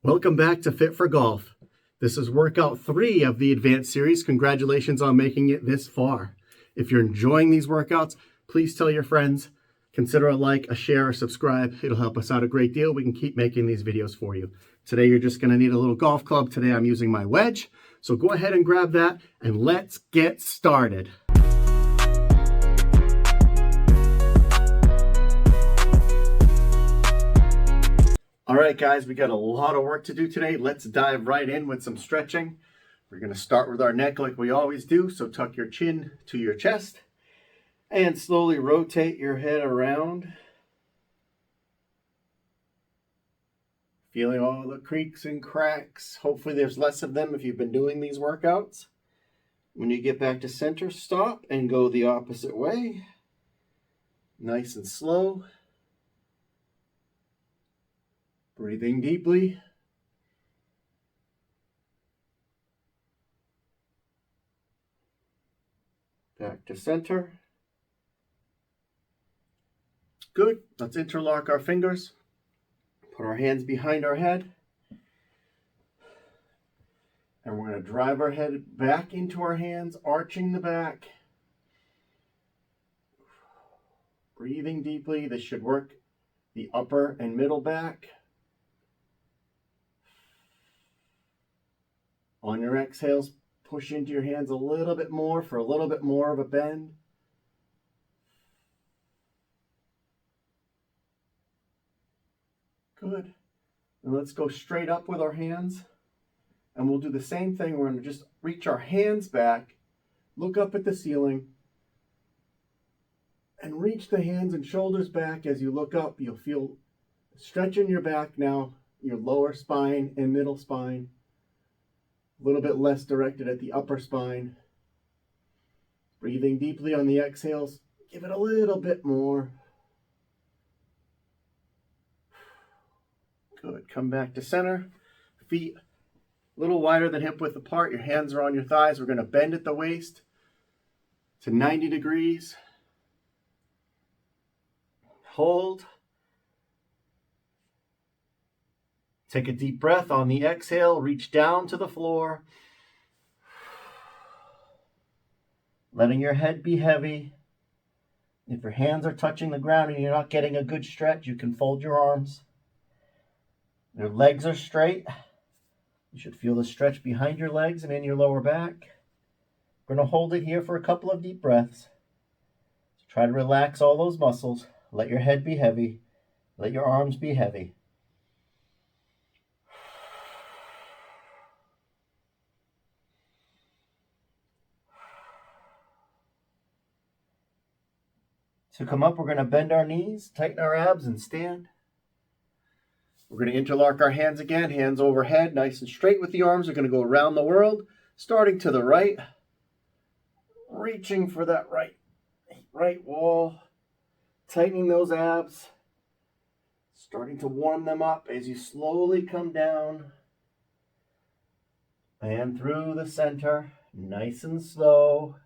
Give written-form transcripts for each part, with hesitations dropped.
Welcome back to Fit for Golf. This is workout 3 of the advanced series. Congratulations on making it this far. If you're enjoying these workouts, please tell your friends. Consider a like, a share, or subscribe. It'll help us out a great deal. We can keep making these videos for you. Today, you're just going to need a little golf club. Today, I'm using my wedge. So go ahead and grab that, and let's get started. All right, guys, we got a lot of work to do today. Let's dive right in with some stretching. We're going to start with our neck like we always do. So tuck your chin to your chest and slowly rotate your head around. Feeling all the creaks and cracks. Hopefully there's less of them if you've been doing these workouts. When you get back to center, stop and go the opposite way. Nice and slow. Breathing deeply. Back to center. Good. Let's interlock our fingers. Put our hands behind our head. And we're going to drive our head back into our hands, arching the back. Breathing deeply. This should work the upper and middle back. On your exhales, push into your hands a little bit more for a little bit more of a bend. Good. And let's go straight up with our hands. And we'll do the same thing. We're going to just reach our hands back, look up at the ceiling, and reach the hands and shoulders back. As you look up, you'll feel stretch in your back now, your lower spine and middle spine. A little bit less directed at the upper spine. Breathing deeply on the exhales. Give it a little bit more. Good. Come back to center. Feet a little wider than hip width apart. Your hands are on your thighs. We're going to bend at the waist to 90 degrees. Hold. Take a deep breath on the exhale. Reach down to the floor. Letting your head be heavy. If your hands are touching the ground and you're not getting a good stretch, you can fold your arms. Your legs are straight. You should feel the stretch behind your legs and in your lower back. We're going to hold it here for a couple of deep breaths. So try to relax all those muscles. Let your head be heavy. Let your arms be heavy. To come up, we're going to bend our knees, tighten our abs, and stand. We're going to interlock our hands again, hands overhead, nice and straight with the arms. We're going to go around the world, starting to the right, reaching for that right wall, tightening those abs, starting to warm them up as you slowly come down and through the center, nice and slow.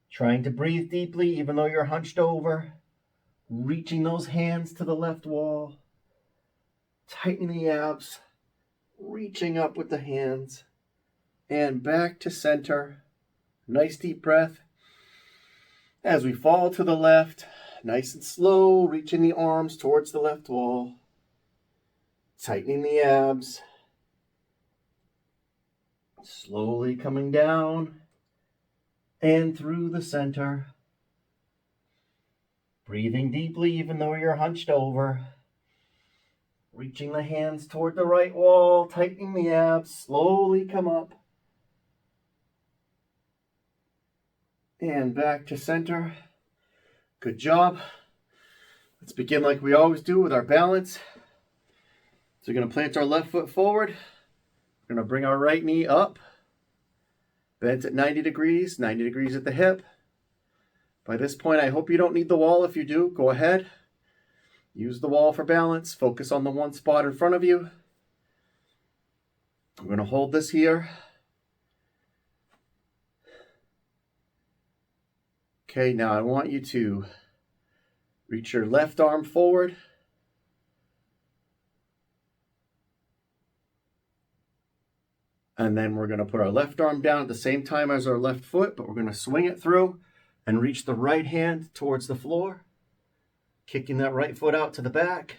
Trying to breathe deeply even though you're hunched over. Reaching those hands to the left wall. Tightening the abs. Reaching up with the hands. And back to center. Nice deep breath. As we fall to the left. Nice and slow. Reaching the arms towards the left wall. Tightening the abs. Slowly coming down. And through the center. Breathing deeply even though you're hunched over. Reaching the hands toward the right wall, tightening the abs, slowly come up. And back to center. Good job. Let's begin like we always do with our balance. So we're going to plant our left foot forward. We're going to bring our right knee up. Bent at 90 degrees at the hip. By this point, I hope you don't need the wall. If you do, go ahead. Use the wall for balance. Focus on the one spot in front of you. I'm going to hold this here. Okay, now I want you to reach your left arm forward. And then we're going to put our left arm down at the same time as our left foot, but we're going to swing it through and reach the right hand towards the floor, kicking that right foot out to the back,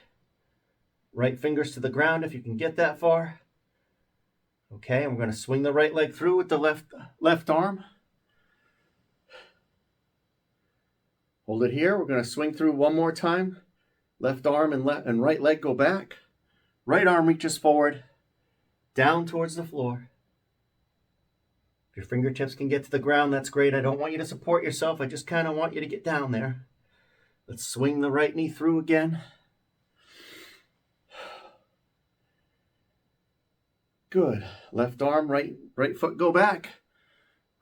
right fingers to the ground if you can get that far. Okay, and we're going to swing the right leg through with the left arm. Hold it here. We're going to swing through one more time. Left arm and right leg go back. Right arm reaches forward, down towards the floor. If your fingertips can get to the ground, that's great. I don't want you to support yourself. I just kind of want you to get down there. Let's swing the right knee through again. Good. Left arm, right foot go back.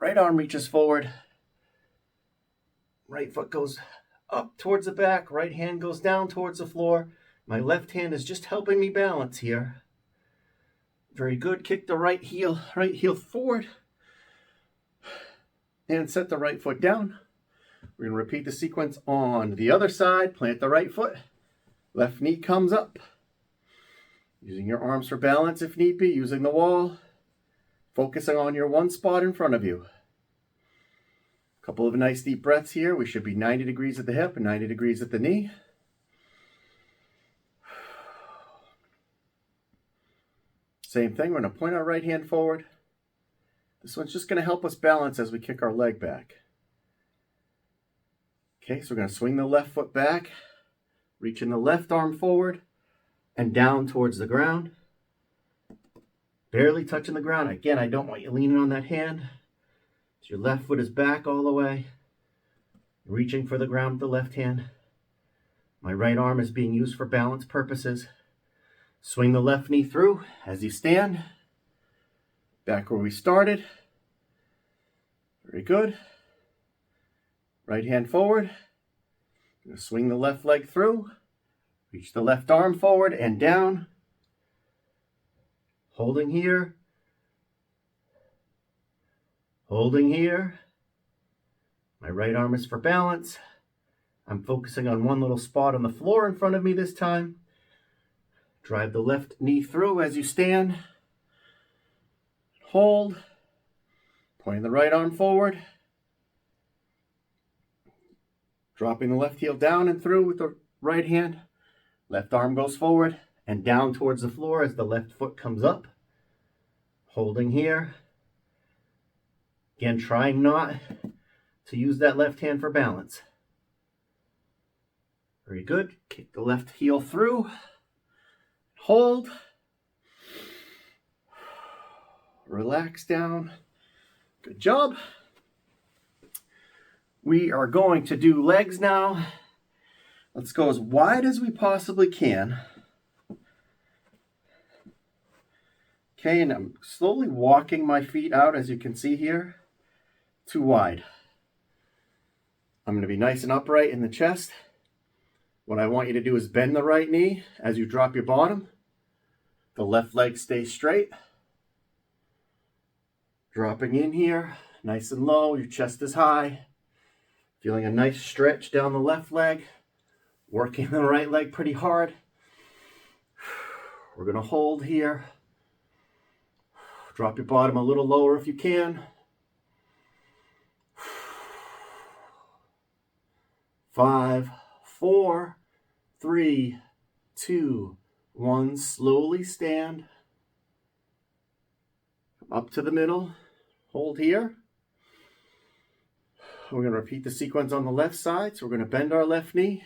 Right arm reaches forward. Right foot goes up towards the back. Right hand goes down towards the floor. My left hand is just helping me balance here. Very good. Kick the right heel forward. And set the right foot down. We're going to repeat the sequence on the other side. Plant the right foot. Left knee comes up. Using your arms for balance if need be. Using the wall. Focusing on your one spot in front of you. A couple of nice deep breaths here. We should be 90 degrees at the hip and 90 degrees at the knee. Same thing. We're going to point our right hand forward. This one's just going to help us balance as we kick our leg back. Okay, so we're going to swing the left foot back, reaching the left arm forward and down towards the ground. Barely touching the ground. Again, I don't want you leaning on that hand. So your left foot is back all the way. Reaching for the ground with the left hand. My right arm is being used for balance purposes. Swing the left knee through as you stand. Back where we started. Very good. Right hand forward. Swing the left leg through. Reach the left arm forward and down. Holding here. Holding here. My right arm is for balance. I'm focusing on one little spot on the floor in front of me this time. Drive the left knee through as you stand. Hold. Pointing the right arm forward. Dropping the left heel down and through with the right hand. Left arm goes forward and down towards the floor as the left foot comes up. Holding here. Again, trying not to use that left hand for balance. Very good. Kick the left heel through. Hold. Relax down. Good job. We are going to do legs now. Let's go as wide as we possibly can. Okay, and I'm slowly walking my feet out, as you can see here. Too wide. I'm going to be nice and upright in the chest. What I want you to do is bend the right knee as you drop your bottom. The left leg stays straight. Dropping in here, nice and low, your chest is high. Feeling a nice stretch down the left leg. Working the right leg pretty hard. We're going to hold here. Drop your bottom a little lower if you can. 5, 4, 3, 2, 1. Slowly stand. Up to the middle. Hold here. We're going to repeat the sequence on the left side. So we're going to bend our left knee.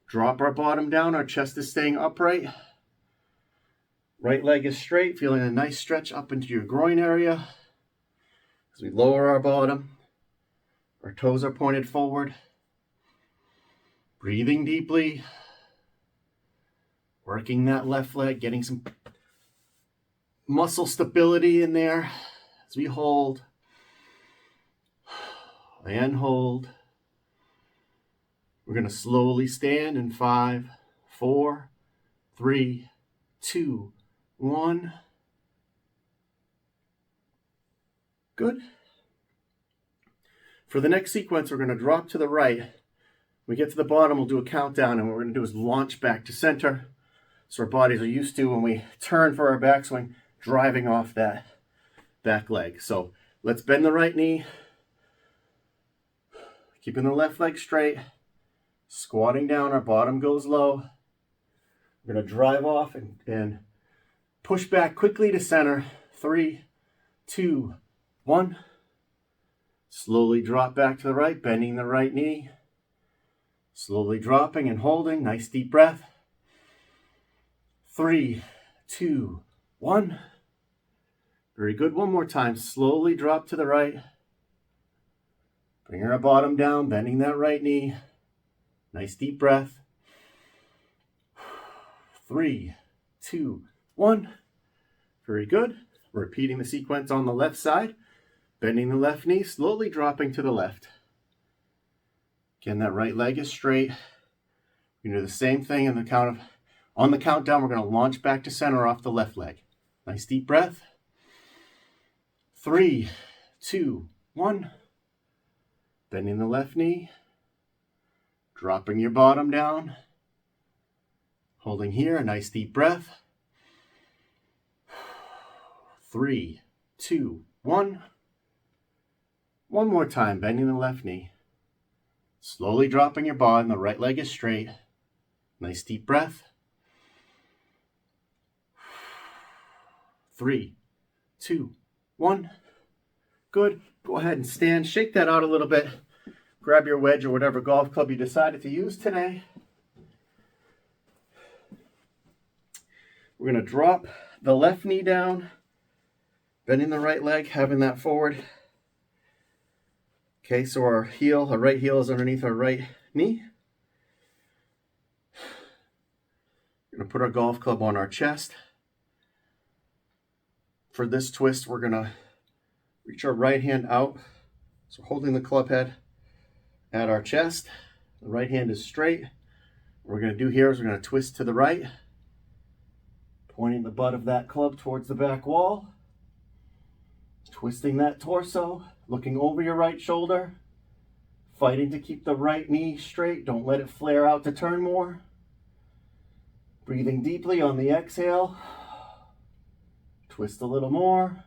Drop our bottom down. Our chest is staying upright. Right leg is straight. Feeling a nice stretch up into your groin area. As we lower our bottom. Our toes are pointed forward. Breathing deeply. Working that left leg. Getting some muscle stability in there. As we hold. And hold. We're going to slowly stand in 5, 4, 3, 2, 1. Good. For the next sequence, we're going to drop to the right. When we get to the bottom, we'll do a countdown, and what we're going to do is launch back to center. So our bodies are used to when we turn for our backswing, driving off that back leg. So let's bend the right knee, keeping the left leg straight, squatting down, our bottom goes low. We're going to drive off and push back quickly to center. 3, 2, 1. Slowly drop back to the right, bending the right knee. Slowly dropping and holding. Nice deep breath. 3, 2, 1. Very good. One more time. Slowly drop to the right. Bring our bottom down, bending that right knee. Nice deep breath. 3, 2, 1. Very good. Repeating the sequence on the left side. Bending the left knee, slowly dropping to the left. Again, that right leg is straight. We're going to do the same thing on the countdown, we're going to launch back to center off the left leg. Nice deep breath. 3, 2, 1. Bending the left knee. Dropping your bottom down. Holding here, a nice deep breath. 3, 2, 1. One more time, bending the left knee. Slowly dropping your bottom, the right leg is straight. Nice deep breath. 3, 2, 1. Good. Go ahead and stand. Shake that out a little bit. Grab your wedge or whatever golf club you decided to use today. We're going to drop the left knee down, bending the right leg, having that forward. Okay, so our right heel is underneath our right knee. We're going to put our golf club on our chest. For this twist, we're going to reach our right hand out. So holding the club head at our chest. The right hand is straight. What we're going to do here is we're going to twist to the right, pointing the butt of that club towards the back wall. Twisting that torso, looking over your right shoulder, fighting to keep the right knee straight. Don't let it flare out to turn more. Breathing deeply on the exhale. Twist a little more.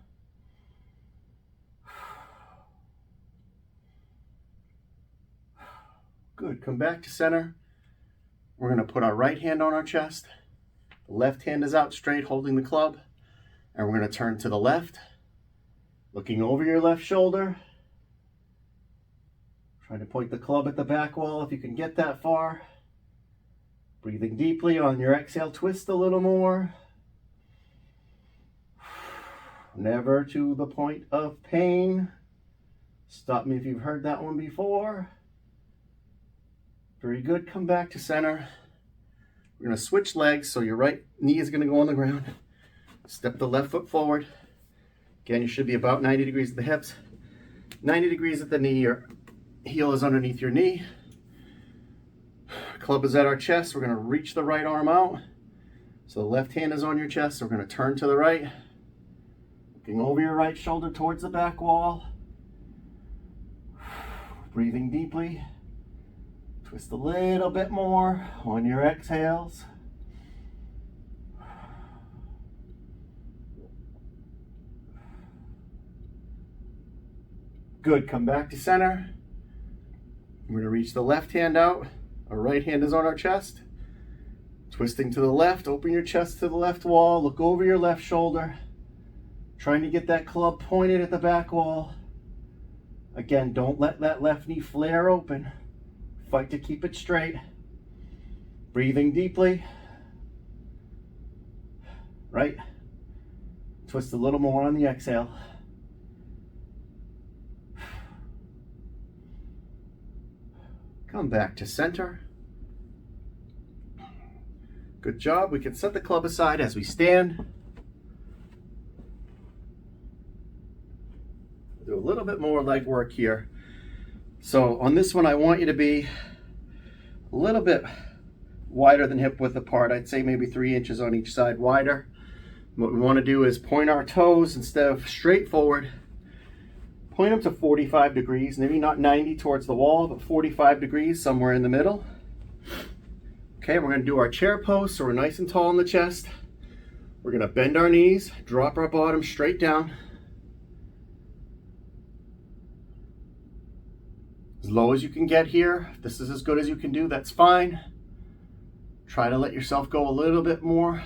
Good. Come back to center. We're going to put our right hand on our chest. The left hand is out straight, holding the club. And we're going to turn to the left. Looking over your left shoulder. Trying to point the club at the back wall if you can get that far. Breathing deeply on your exhale, twist a little more. Never to the point of pain. Stop me if you've heard that one before. Very good. Come back to center. We're going to switch legs, so your right knee is going to go on the ground. Step the left foot forward. Again, you should be about 90 degrees at the hips, 90 degrees at the knee. Your heel is underneath your knee. Club is at our chest. We're going to reach the right arm out. So the left hand is on your chest. So we're going to turn to the right, looking over your right shoulder towards the back wall. Breathing deeply. Twist a little bit more on your exhales. Good. Come back to center. We're going to reach the left hand out. Our right hand is on our chest. Twisting to the left. Open your chest to the left wall. Look over your left shoulder. Trying to get that club pointed at the back wall. Again, don't let that left knee flare open. Fight to keep it straight. Breathing deeply. Right. Twist a little more on the exhale. Come back to center. Good job. We can set the club aside as we stand. Do a little bit more leg work here. So on this one, I want you to be a little bit wider than hip width apart. I'd say maybe 3 inches on each side wider. What we want to do is point our toes instead of straight forward. Point them to 45 degrees, maybe not 90 towards the wall, but 45 degrees, somewhere in the middle. Okay, we're going to do our chair pose, so we're nice and tall in the chest. We're going to bend our knees, drop our bottom straight down. As low as you can get here. If this is as good as you can do, that's fine. Try to let yourself go a little bit more.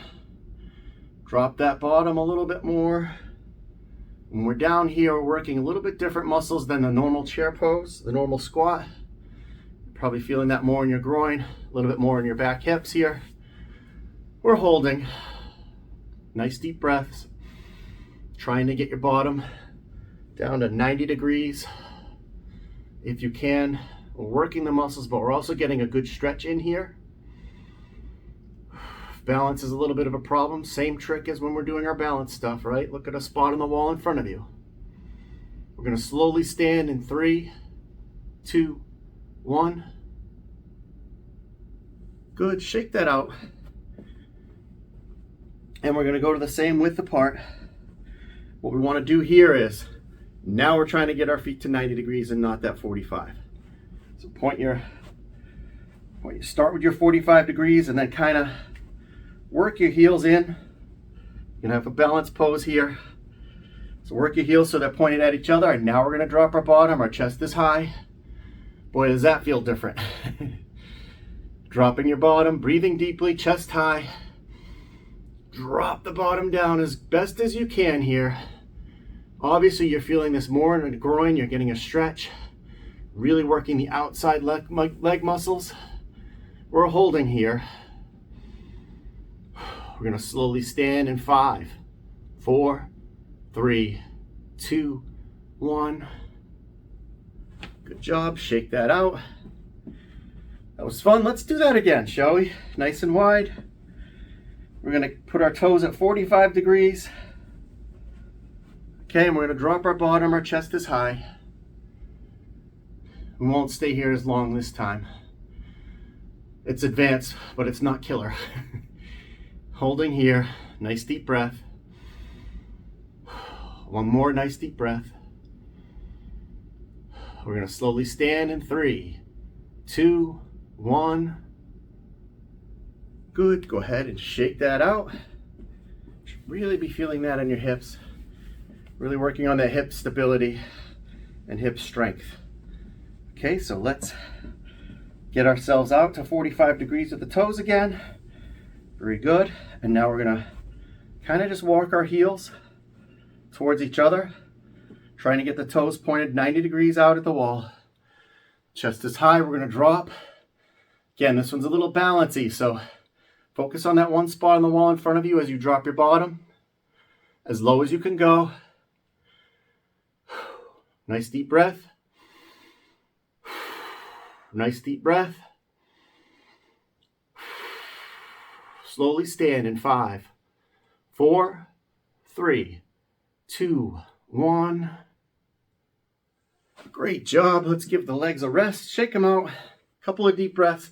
Drop that bottom a little bit more. When we're down here, we're working a little bit different muscles than the normal chair pose, the normal squat. You're probably feeling that more in your groin, a little bit more in your back hips here. We're holding. Nice deep breaths. Trying to get your bottom down to 90 degrees. If you can, we're working the muscles, but we're also getting a good stretch in here. Balance is a little bit of a problem. Same trick as when we're doing our balance stuff, right? Look at a spot on the wall in front of you. We're going to slowly stand in 3, 2, 1. Good. Shake that out. And we're going to go to the same width apart. What we want to do here is, now we're trying to get our feet to 90 degrees and not that 45. So start with your 45 degrees and then kind of work your heels in. You're going to have a balanced pose here. So work your heels so they're pointed at each other. And now we're going to drop our bottom. Our chest is high. Boy, does that feel different. Dropping your bottom, breathing deeply, chest high. Drop the bottom down as best as you can here. Obviously, you're feeling this more in the groin. You're getting a stretch. Really working the outside leg muscles. We're holding here. We're going to slowly stand in 5, 4, 3, 2, 1. Good job. Shake that out. That was fun. Let's do that again, shall we? Nice and wide. We're going to put our toes at 45 degrees. Okay, and we're going to drop our bottom. Our chest is high. We won't stay here as long this time. It's advanced, but it's not killer. Holding here. Nice deep breath. One more nice deep breath. We're going to slowly stand in 3, 2, 1. Good. Go ahead and shake that out. Should really be feeling that in your hips. Really working on that hip stability and hip strength. Okay, so let's get ourselves out to 45 degrees with the toes again. Very good. And now we're going to kind of just walk our heels towards each other, trying to get the toes pointed 90 degrees out at the wall. Chest is high. We're going to drop. Again, this one's a little balancy, so focus on that one spot on the wall in front of you as you drop your bottom as low as you can go. Nice deep breath. Nice deep breath. Slowly stand in 5, 4, 3, 2, 1. Great job. Let's give the legs a rest. Shake them out. A couple of deep breaths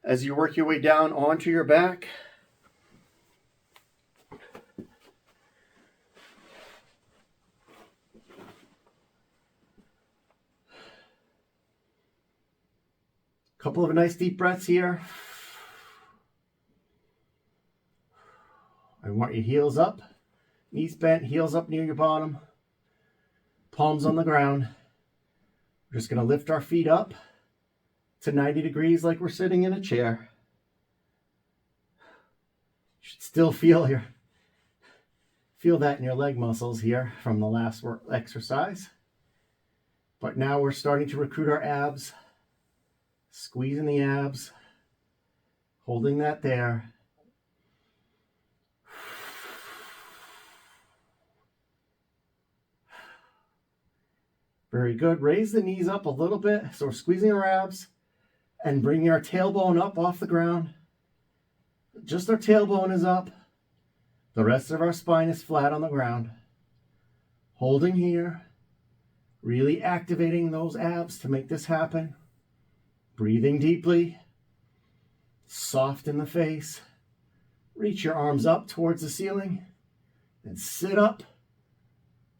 as you work your way down onto your back. Couple of nice deep breaths here. I want your heels up, knees bent, heels up near your bottom, palms on the ground. We're just going to lift our feet up to 90 degrees like we're sitting in a chair. You should still feel that in your leg muscles here from the last exercise. But now we're starting to recruit our abs. Squeezing the abs, holding that there. Very good. Raise the knees up a little bit. So we're squeezing our abs and bringing our tailbone up off the ground. Just our tailbone is up. The rest of our spine is flat on the ground. Holding here. Really activating those abs to make this happen. Breathing deeply, soft in the face. Reach your arms up towards the ceiling and sit up.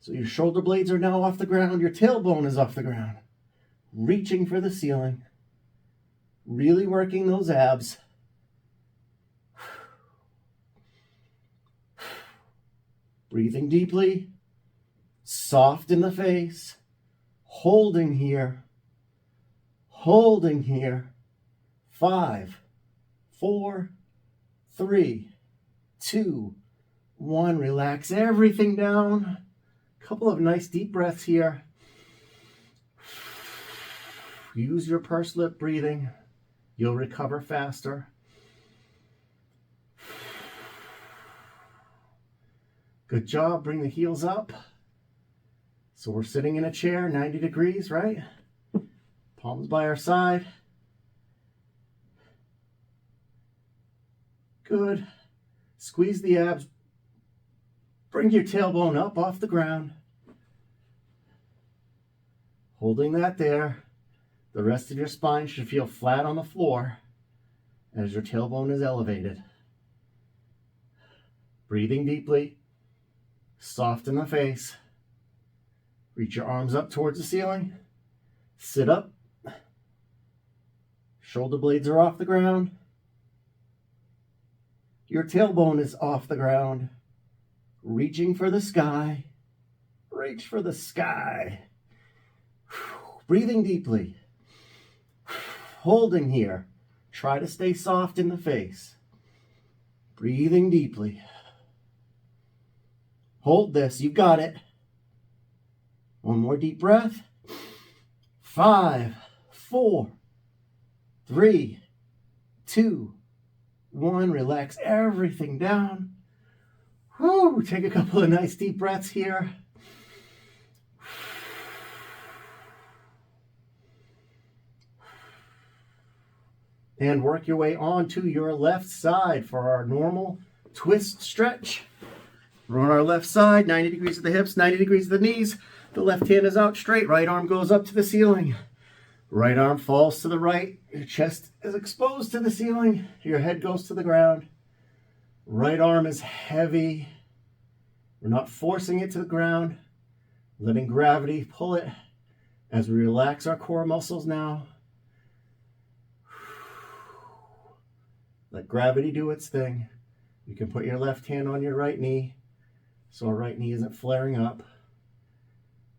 So your shoulder blades are now off the ground. Your tailbone is off the ground. Reaching for the ceiling. Really working those abs. Breathing deeply, soft in the face, holding here. Holding here. 5, 4, 3, 2, 1. Relax everything down. Couple of nice deep breaths here. Use your pursed lip breathing. You'll recover faster. Good job. Bring the heels up. So we're sitting in a chair, 90 degrees, right? Palms by our side. Good. Squeeze the abs. Bring your tailbone up off the ground. Holding that there. The rest of your spine should feel flat on the floor as your tailbone is elevated. Breathing deeply. Soften the face. Reach your arms up towards the ceiling. Sit up. Shoulder blades are off the ground. Your tailbone is off the ground. Reaching for the sky. Reach for the sky. Breathing deeply. Holding here. Try to stay soft in the face. Breathing deeply. Hold this. You got it. One more deep breath. 5, 4, 3, 2, 1. Relax everything down. Whew. Take a couple of nice deep breaths here. And work your way onto your left side for our normal twist stretch. We're on our left side, 90 degrees at the hips, 90 degrees at the knees. The left hand is out straight. Right arm goes up to the ceiling. Right arm falls to the right. Your chest is exposed to the ceiling. Your head goes to the ground. Right arm is heavy. We're not forcing it to the ground. Letting gravity pull it as we relax our core muscles now. Let gravity do its thing. You can put your left hand on your right knee so our right knee isn't flaring up.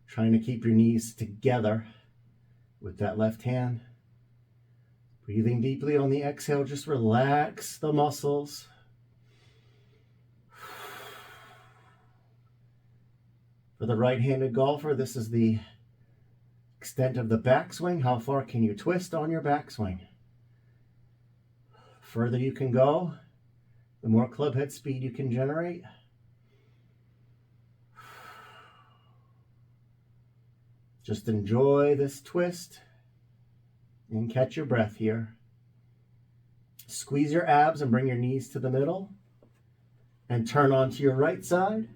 Trying to keep your knees together with that left hand. Breathing deeply on the exhale, just relax the muscles. For the right-handed golfer, this is the extent of the backswing. How far can you twist on your backswing? Further you can go, the more club head speed you can generate. Just enjoy this twist and catch your breath here. Squeeze your abs and bring your knees to the middle and turn onto your right side.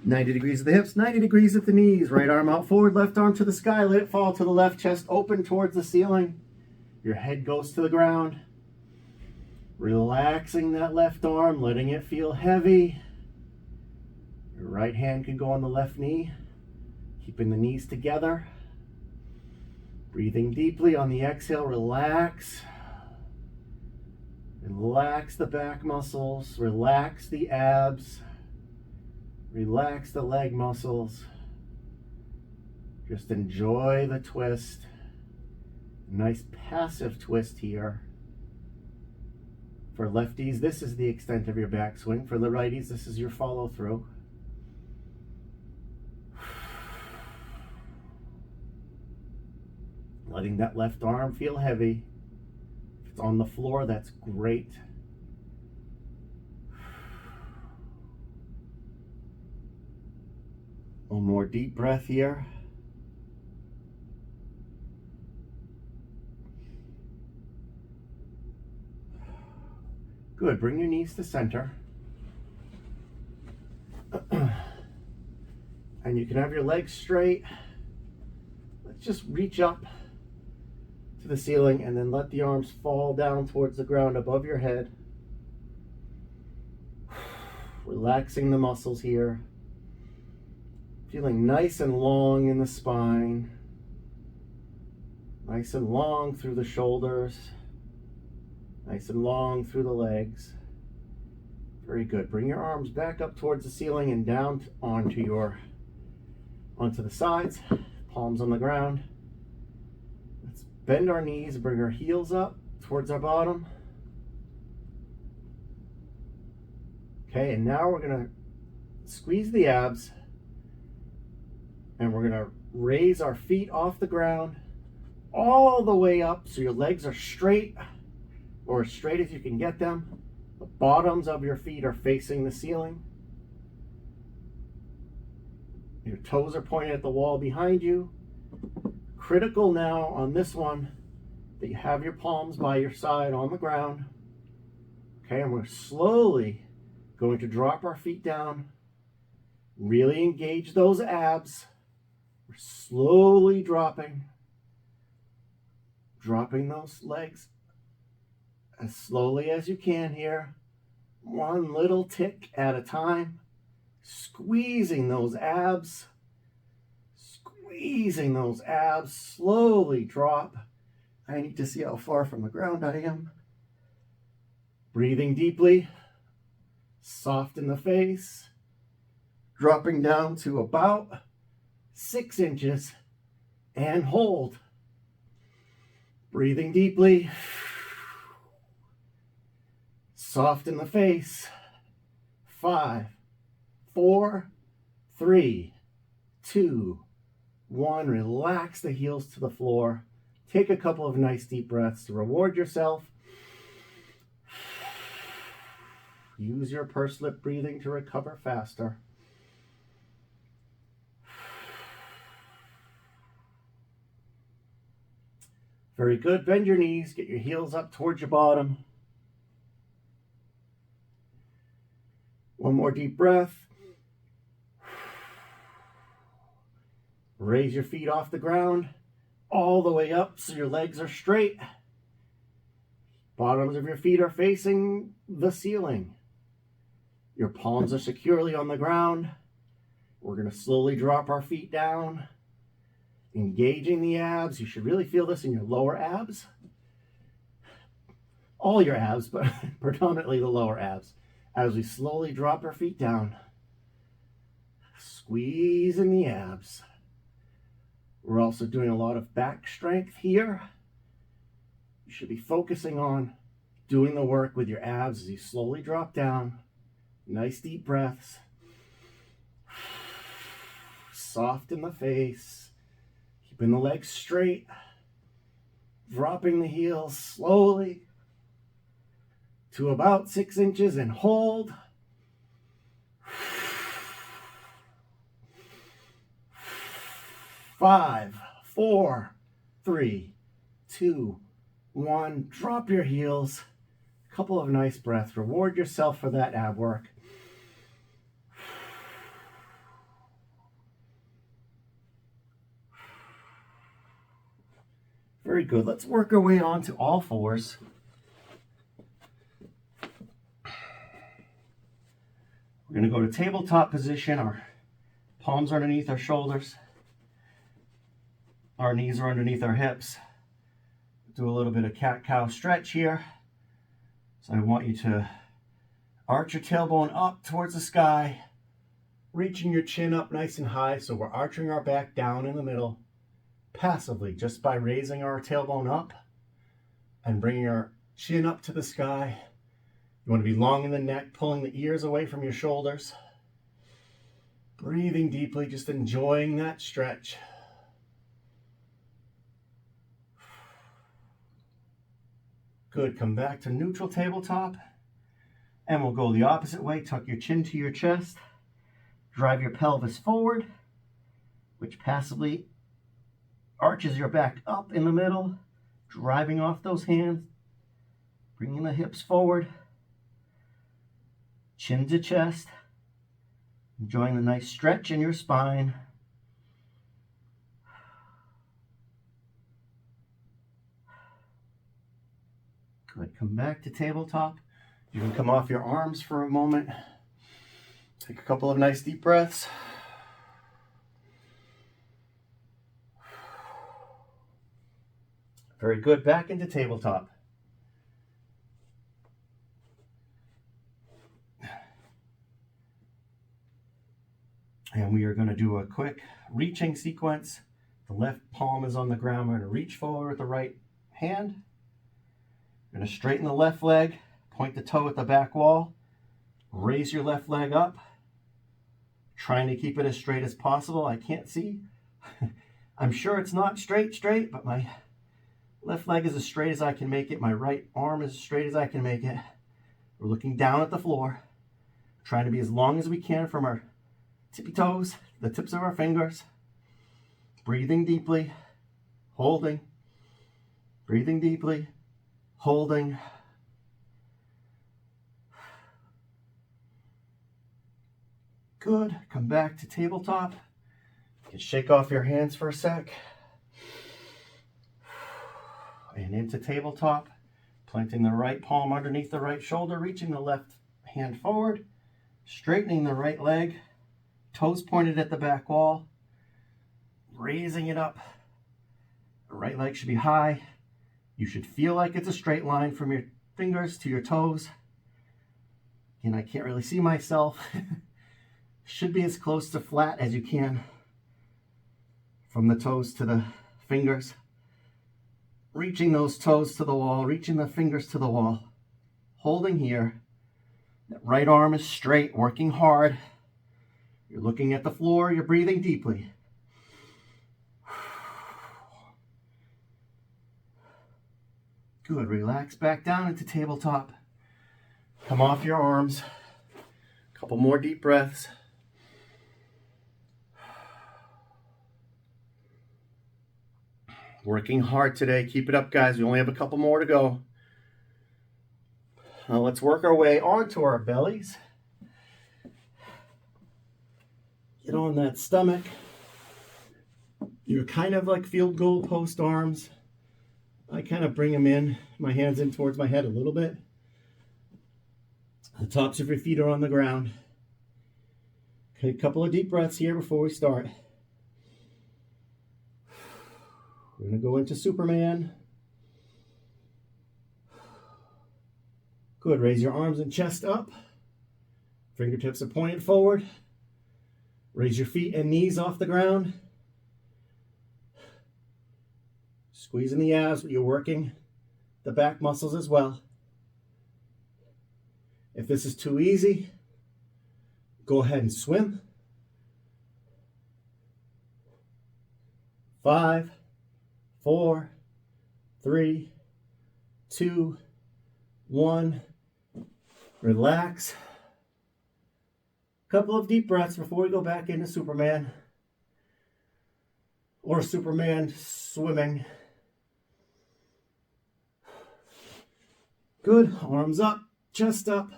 90 degrees at the hips, 90 degrees at the knees. Right arm out forward, left arm to the sky. Let it fall to the left, chest open towards the ceiling. Your head goes to the ground. Relaxing that left arm, letting it feel heavy. Your right hand can go on the left knee, keeping the knees together. Breathing deeply on the exhale, relax. Relax the back muscles, relax the abs. Relax the leg muscles. Just enjoy the twist. Nice passive twist here. For lefties, this is the extent of your backswing. For the righties, this is your follow through. Letting that left arm feel heavy. If it's on the floor, that's great. One more deep breath here. Good. Bring your knees to center. And you can have your legs straight. Let's just reach up to the ceiling and then let the arms fall down towards the ground above your head. Relaxing the muscles here. Feeling nice and long in the spine. Nice and long through the shoulders. Nice and long through the legs. Very good. Bring your arms back up towards the ceiling and down onto your onto the sides, palms on the ground. Let's bend our knees, bring our heels up towards our bottom. Okay, and now we're gonna squeeze the abs and we're gonna raise our feet off the ground all the way up so your legs are straight, or as straight as you can get them. The bottoms of your feet are facing the ceiling. Your toes are pointed at the wall behind you. Critical now on this one that you have your palms by your side on the ground. Okay, and we're slowly going to drop our feet down. Really engage those abs. We're slowly dropping those legs as slowly as you can here. One little tick at a time. Squeezing those abs. Squeezing those abs. Slowly drop. I need to see how far from the ground I am. Breathing deeply. Soft in the face. Dropping down to about 6 inches and hold. Breathing deeply. Soft in the face. 5, 4, 3, 2, 1. Relax the heels to the floor. Take a couple of nice deep breaths to reward yourself. Use your pursed lip breathing to recover faster. Very good. Bend your knees. Get your heels up towards your bottom. One more deep breath. Raise your feet off the ground all the way up so your legs are straight. Bottoms of your feet are facing the ceiling. Your palms are securely on the ground. We're going to slowly drop our feet down, engaging the abs. You should really feel this in your lower abs. All your abs, but predominantly the lower abs. As we slowly drop our feet down, squeezing the abs. We're also doing a lot of back strength here. You should be focusing on doing the work with your abs as you slowly drop down. Nice deep breaths. Soft in the face. Keeping the legs straight. Dropping the heels slowly to about 6 inches and hold. 5, 4, 3, 2, 1. Drop your heels. A couple of nice breaths. Reward yourself for that ab work. Very good. Let's work our way on to all fours. We're going to go to tabletop position. Our palms are underneath our shoulders. Our knees are underneath our hips. Do a little bit of cat-cow stretch here. So I want you to arch your tailbone up towards the sky, reaching your chin up nice and high. So we're arching our back down in the middle, passively, just by raising our tailbone up and bringing our chin up to the sky. You want to be long in the neck, pulling the ears away from your shoulders. Breathing deeply, just enjoying that stretch. Good. Come back to neutral tabletop. And we'll go the opposite way. Tuck your chin to your chest. Drive your pelvis forward, which passively arches your back up in the middle, driving off those hands, bringing the hips forward. Chin to chest, enjoying the nice stretch in your spine. Good, come back to tabletop. You can come off your arms for a moment. Take a couple of nice deep breaths. Very good, back into tabletop. And we are going to do a quick reaching sequence. The left palm is on the ground. We're going to reach forward with the right hand. We're going to straighten the left leg, point the toe at the back wall, raise your left leg up, trying to keep it as straight as possible. I can't see. I'm sure it's not straight, but my left leg is as straight as I can make it. My right arm is as straight as I can make it. We're looking down at the floor, trying to be as long as we can from our tippy toes, the tips of our fingers. Breathing deeply, holding, breathing deeply, holding. Good. Come back to tabletop. You can shake off your hands for a sec. And into tabletop, planting the right palm underneath the right shoulder, reaching the left hand forward, straightening the right leg, toes pointed at the back wall, raising it up. The right leg should be high. You should feel like it's a straight line from your fingers to your toes. And I can't really see myself. Should be as close to flat as you can from the toes to the fingers. Reaching those toes to the wall, reaching the fingers to the wall. Holding here. That right arm is straight, working hard. You're looking at the floor, you're breathing deeply. Good, relax back down into tabletop. Come off your arms. A couple more deep breaths. Working hard today. Keep it up, guys. We only have a couple more to go. Now let's work our way onto our bellies. Get on that stomach. You're kind of like field goal post arms. I kind of bring them in, my hands in towards my head a little bit. The tops of your feet are on the ground. Okay, a couple of deep breaths here before we start. We're going to go into Superman. Good, raise your arms and chest up. Fingertips are pointed forward. Raise your feet and knees off the ground. Squeezing the abs, but you're working the back muscles as well. If this is too easy, go ahead and swim. 5, 4, 3, 2, 1. Relax. Couple of deep breaths before we go back into Superman or Superman swimming. Good. Arms up, chest up,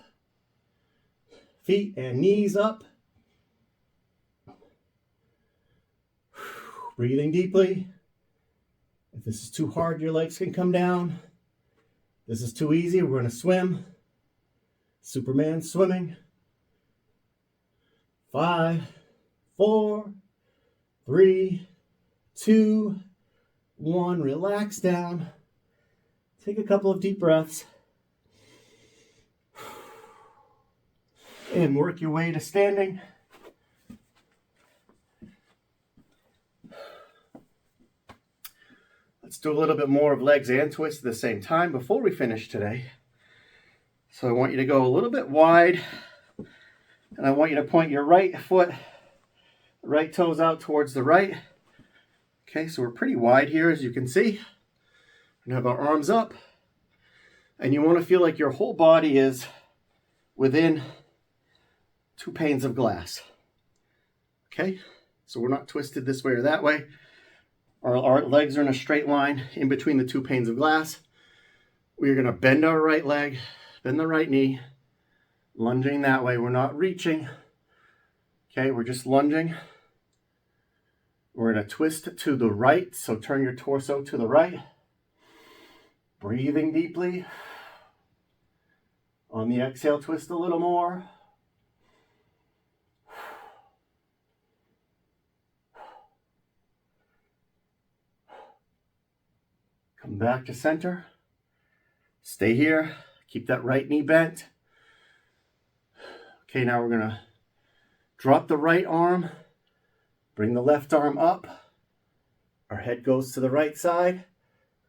feet and knees up. Breathing deeply. If this is too hard, your legs can come down. This is too easy, we're going to swim. Superman swimming. 5, 4, 3, 2, 1. Relax down. Take a couple of deep breaths. And work your way to standing. Let's do a little bit more of legs and twists at the same time before we finish today. So I want you to go a little bit wide, and I want you to point your right foot, right toes out towards the right. Okay, so we're pretty wide here, as you can see. We have our arms up, and you want to feel like your whole body is within 2 panes of glass. Okay, so we're not twisted this way or that way. Our legs are in a straight line in between the 2 panes of glass. We're going to bend our right leg, bend the right knee, lunging that way. We're not reaching. Okay, we're just lunging. We're going to twist to the right, so turn your torso to the right. Breathing deeply. On the exhale, twist a little more. Come back to center. Stay here. Keep that right knee bent. Okay, now we're going to Drop the right arm, bring the left arm up. Our head goes to the right side.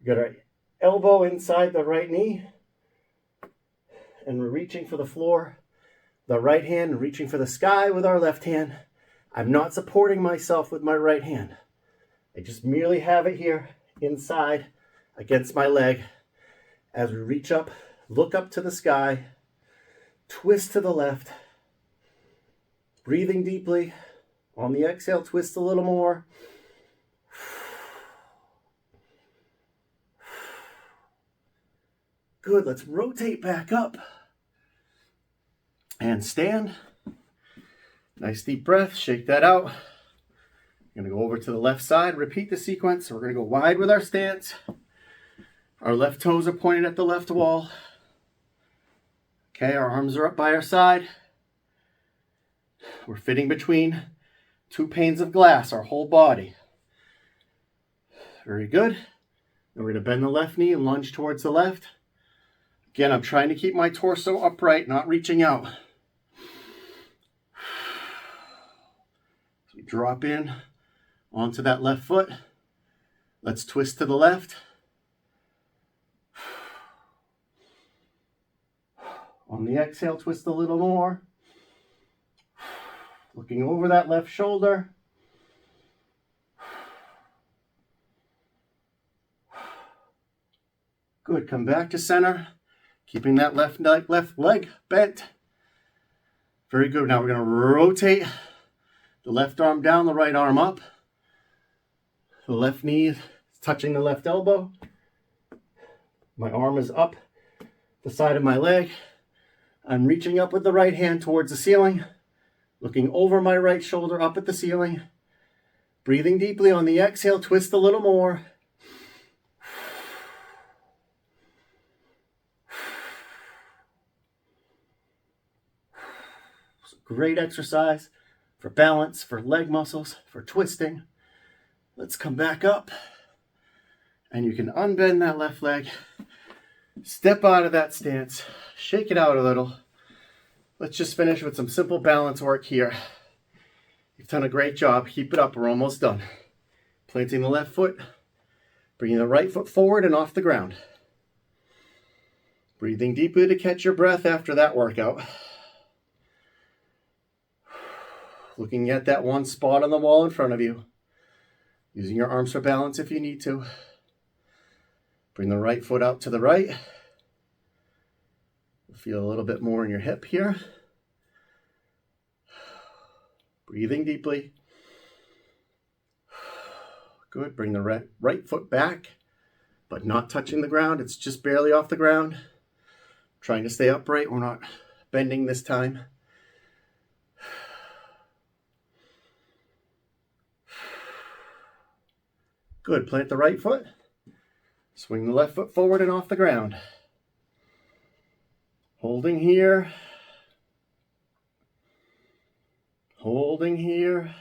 We got our elbow inside the right knee. And we're reaching for the floor. The right hand, reaching for the sky with our left hand. I'm not supporting myself with my right hand. I just merely have it here inside against my leg. As we reach up, look up to the sky, twist to the left, breathing deeply. On the exhale, twist a little more. Good, let's rotate back up and stand. Nice deep breath, shake that out. We're gonna go over to the left side, repeat the sequence. So we're gonna go wide with our stance. Our left toes are pointed at the left wall. Okay, our arms are up by our side. We're fitting between two panes of glass, our whole body. Very good. And we're gonna bend the left knee and lunge towards the left. Again, I'm trying to keep my torso upright, not reaching out. So we drop in onto that left foot. Let's twist to the left. On the exhale, twist a little more. Looking over that left shoulder. Good, come back to center. Keeping that left leg bent. Very good. Now we're going to rotate the left arm down, the right arm up. The left knee is touching the left elbow. My arm is up the side of my leg. I'm reaching up with the right hand towards the ceiling. Looking over my right shoulder up at the ceiling. Breathing deeply on the exhale, twist a little more. Great exercise for balance, for leg muscles, for twisting. Let's come back up. And you can unbend that left leg. Step out of that stance. Shake it out a little. Let's just finish with some simple balance work here. You've done a great job. Keep it up. We're almost done. Planting the left foot. Bringing the right foot forward and off the ground. Breathing deeply to catch your breath after that workout. Looking at that one spot on the wall in front of you. Using your arms for balance if you need to. Bring the right foot out to the right. Feel a little bit more in your hip here. Breathing deeply. Good. Bring the right foot back, but not touching the ground. It's just barely off the ground. Trying to stay upright. We're not bending this time. Good. Plant the right foot. Swing the left foot forward and off the ground. Holding here. Holding here.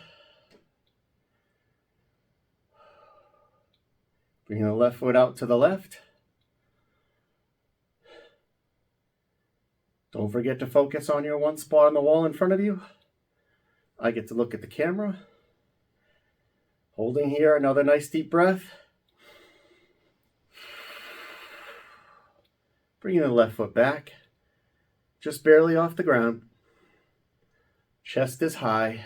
Bringing the left foot out to the left. Don't forget to focus on your one spot on the wall in front of you. I get to look at the camera. Holding here, another nice deep breath. Bringing the left foot back. Just barely off the ground. Chest is high.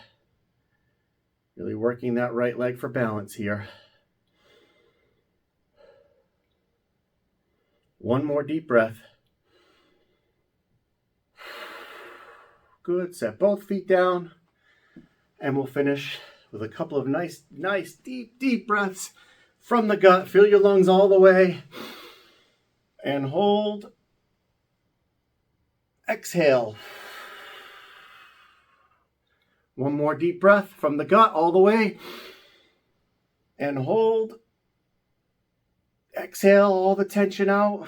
Really working that right leg for balance here. One more deep breath. Good. Set both feet down. And we'll finish with a couple of nice, deep breaths from the gut. Fill your lungs all the way. And hold. Exhale. One more deep breath from the gut all the way. And hold. Exhale all the tension out.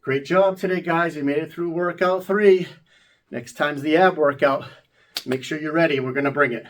Great job today, guys. You made it through workout 3. Next time's the ab workout. Make sure you're ready. We're going to bring it.